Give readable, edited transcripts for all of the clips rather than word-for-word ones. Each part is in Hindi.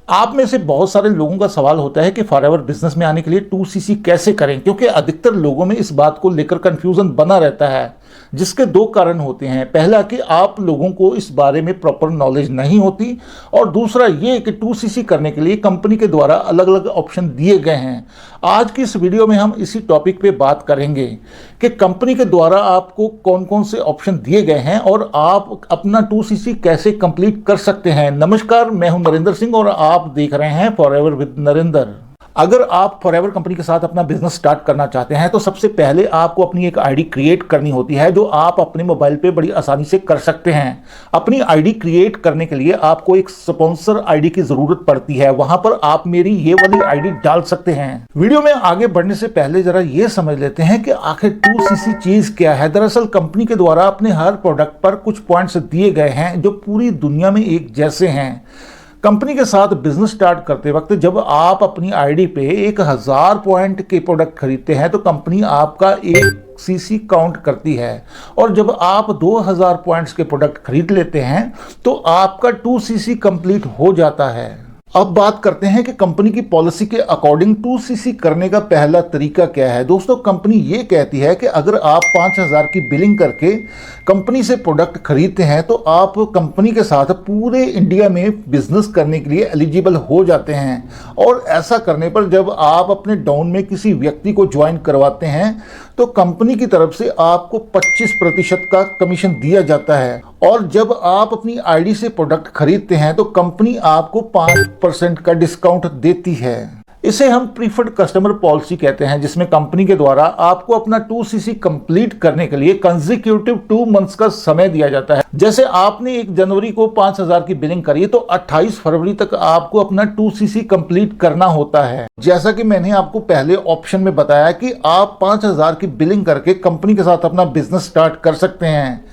आप में से बहुत सारे लोगों का सवाल होता है कि फॉरएवर बिजनेस में आने के लिए 2CC कैसे करें, क्योंकि अधिकतर लोगों में इस बात को लेकर कंफ्यूजन बना रहता है, जिसके दो कारण होते हैं। पहला कि आप लोगों को इस बारे में प्रॉपर नॉलेज नहीं होती, और दूसरा ये कि 2CC करने के लिए कंपनी के द्वारा अलग अलग ऑप्शन दिए गए हैं। आज की इस वीडियो में हम इसी टॉपिक पे बात करेंगे कि कंपनी के द्वारा आपको कौन कौन से ऑप्शन दिए गए हैं और आप अपना 2CC कैसे कंप्लीट कर सकते हैं। नमस्कार, मैं हूं नरेंद्र सिंह और आप देख रहे हैं फॉरएवर विद नरेंद्र। अगर आप फॉरएवर कंपनी के साथ अपना बिजनेस स्टार्ट करना चाहते हैं तो सबसे पहले आपको अपनी एक आईडी क्रिएट करनी होती है, जो आप अपने मोबाइल पे बड़ी आसानी से कर सकते हैं। अपनी आईडी क्रिएट करने के लिए आपको एक स्पॉन्सर आईडी की जरूरत पड़ती है। वहां पर आप मेरी ये वाली आईडी डाल सकते हैं। वीडियो में आगे बढ़ने से पहले जरा ये समझ लेते हैं कि आखिर 2CC चीज क्या है। दरअसल कंपनी के द्वारा अपने हर प्रोडक्ट पर कुछ पॉइंट्स दिए गए हैं जो पूरी दुनिया में एक जैसे हैं। कंपनी के साथ बिजनेस स्टार्ट करते वक्त जब आप अपनी आईडी पे 1000 पॉइंट के प्रोडक्ट खरीदते हैं तो कंपनी आपका 1CC काउंट करती है, और जब आप 2000 पॉइंट्स के प्रोडक्ट खरीद लेते हैं तो आपका 2CC कंप्लीट हो जाता है। अब बात करते हैं कि कंपनी की पॉलिसी के अकॉर्डिंग 2CC करने का पहला तरीका क्या है। दोस्तों, कंपनी ये कहती है कि अगर आप 5000 की बिलिंग करके कंपनी से प्रोडक्ट खरीदते हैं तो आप कंपनी के साथ पूरे इंडिया में बिजनेस करने के लिए एलिजिबल हो जाते हैं। और ऐसा करने पर जब आप अपने डाउन में किसी व्यक्ति को ज्वाइन करवाते हैं तो कंपनी की तरफ से आपको 25% का कमीशन दिया जाता है, और जब आप अपनी आईडी से प्रोडक्ट खरीदते हैं तो कंपनी आपको 5% का डिस्काउंट देती है। इसे हम प्रीफर्ड कस्टमर पॉलिसी कहते हैं, जिसमें कंपनी के द्वारा आपको अपना 2CC कंप्लीट करने के लिए कंसेक्यूटिव 2 मंथ्स का समय दिया जाता है। जैसे आपने 1 जनवरी को 5000 की बिलिंग करी तो 28 फरवरी तक आपको अपना 2CC कंप्लीट करना होता है। जैसा कि मैंने आपको पहले ऑप्शन में बताया कि आप 5000 की बिलिंग करके कंपनी के साथ अपना बिजनेस स्टार्ट कर सकते हैं,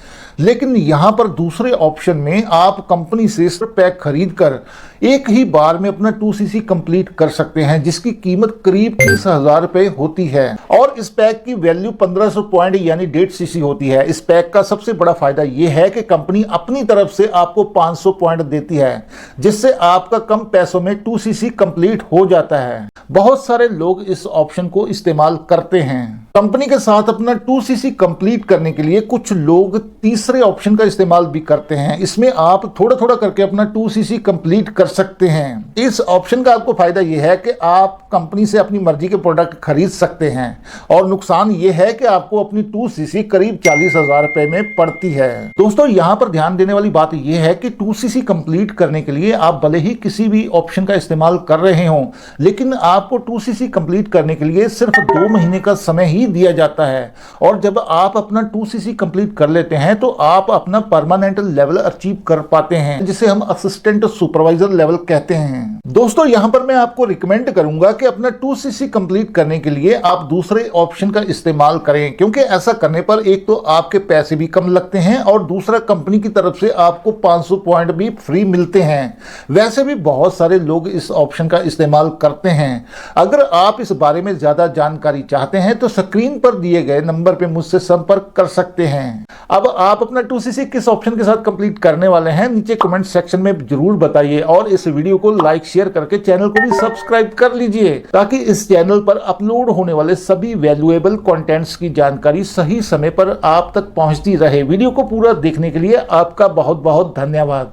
लेकिन यहां पर दूसरे ऑप्शन में आप कंपनी से पैक खरीद कर एक ही बार में अपना 2CC कंप्लीट कर सकते हैं, जिसकी कीमत करीब 30,000 रुपए होती है, और इस पैक की वैल्यू 1500 पॉइंट यानी 1.5CC होती है। इस पैक का सबसे बड़ा फायदा यह है कि कंपनी अपनी तरफ से आपको 500 पॉइंट देती है, जिससे आपका कम पैसों में 2CC कंप्लीट हो जाता है। बहुत सारे लोग इस ऑप्शन को इस्तेमाल करते हैं। कंपनी के साथ अपना 2CC कंप्लीट करने के लिए कुछ लोग तीसरे ऑप्शन का इस्तेमाल भी करते हैं। इसमें आप थोड़ा थोड़ा करके अपना 2CC कंप्लीट कर सकते हैं। इस ऑप्शन का आपको फायदा यह है कि आप कंपनी से अपनी मर्जी के प्रोडक्ट खरीद सकते हैं, और नुकसान यह है कि आपको अपनी 2CC करीब 40,000 रुपए में पड़ती है। दोस्तों, यहां पर ध्यान देने वाली बात यह है कि 2CC कंप्लीट करने के लिए आप भले ही किसी भी ऑप्शन का इस्तेमाल कर रहे हो, लेकिन आपको 2CC कंप्लीट करने के लिए सिर्फ 2 महीने का समय ही दिया जाता है, और जब आप अपना 2CC कंप्लीट कर लेते हैं तो आप अपना परमानेंट लेवल अचीव कर पाते हैं, जिसे हम असिस्टेंट सुपरवाइजर लेवल कहते हैं। दोस्तों, यहां पर मैं आपको रिकमेंड करूंगा कि अपना 2CC कंप्लीट करने के लिए आप दूसरे ऑप्शन का इस्तेमाल करें, क्योंकि ऐसा करने पर एक तो आपके पैसे भी कम लगते हैं और दूसरा कंपनी की तरफ से आपको 500 पॉइंट भी फ्री मिलते हैं। वैसे भी बहुत सारे लोग इस ऑप्शन का इस्तेमाल करते हैं। अगर आप इस बारे में ज्यादा जानकारी चाहते हैं तो स्क्रीन पर दिए गए नंबर पे मुझसे संपर्क कर सकते हैं। अब आप अपना 2CC किस ऑप्शन के साथ कंप्लीट करने वाले हैं, नीचे कमेंट सेक्शन में जरूर बताइए, और इस वीडियो को लाइक शेयर करके चैनल को भी सब्सक्राइब कर लीजिए, ताकि इस चैनल पर अपलोड होने वाले सभी वैल्यूएबल कंटेंट्स की जानकारी सही समय पर आप तक पहुंचती रहे। वीडियो को पूरा देखने के लिए आपका बहुत बहुत धन्यवाद।